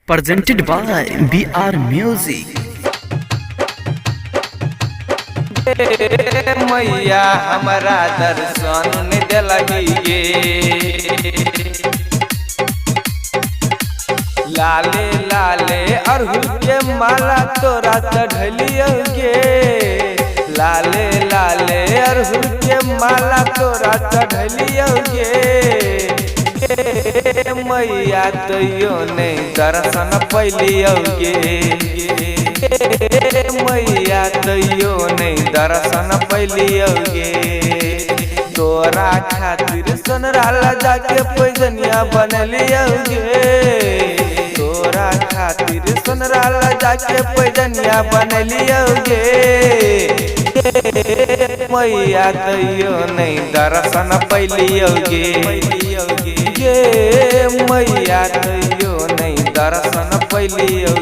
presented by BR Music. मैया हमारा दर्शन दिलहिए लाले लाले अरहुल के माला तोरा चढ़लिए लाले लाले अरहुल के माला तोरा चढ़लिए मैया तैयो नहीं दर्शन पैलिए मैया तैयो नहीं दर्शन पैलिए तोरा खातिर सोनरा जाके पैजनिया बनलिए तोरा खातिर सोनरा जाके पैजनिया बनलिए मैया तैयो नहीं दर्शन पैलिए मैया तैयो नहीं दर्शन पैलिए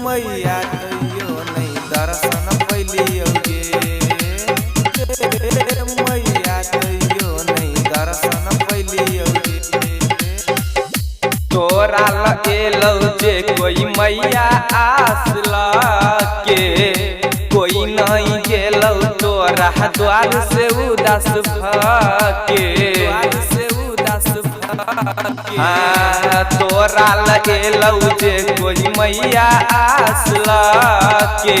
मैया तैयो नहीं दर्शन पैलिए मैया तैयो नहीं दर्शन पैलिए तोरा लगेलौ जे कोई मैया आस के कोई नहीं गेलौ तोरा द्वार से उदास भके तोरा लगेलौ जे कोई मैया आस के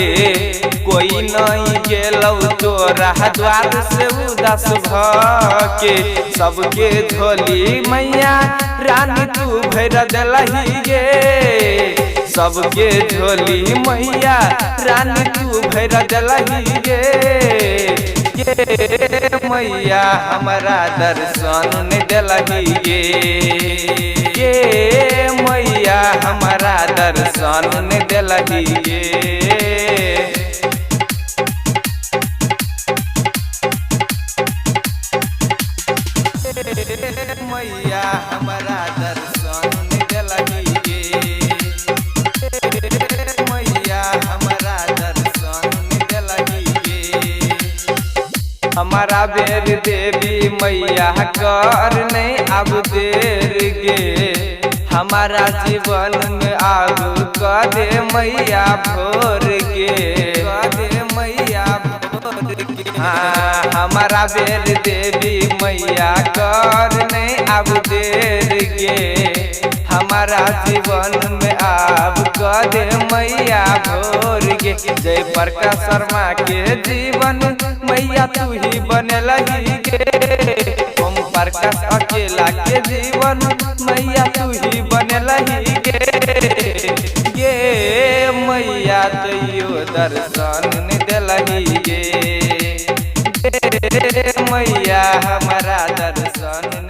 कोई नहीं गेलौ तोरा द्वार से उदास भके सबके झोली मैया रानी तू भर दिलही गे सबके झोली मैया रानी तू भर दिलही गे मैया हमारा दर्शन दिलही गे मैया हमारा दर्शन दिलही गे मैया हमारा दर्शन दिलही गे मैया हमारा दर्शन दिलही गे हमारा बेर देवी मैया कर नहीं अब देर गे हमारा जीवन में आग करे मैया भोर गे मैया भोर गे हमारा बेर देवी मैया कर नहीं अब देर गे हमारा जीवन में आब करे मैया भोर गे जय प्रकाश शर्मा के जीवन मैया तू ही बनलही गे ओम प्रकाश अकेला के जीवन मैया तू ही बनलही गे मैया तैयो दर्शन दिलही गे मैया हमारा दर्शन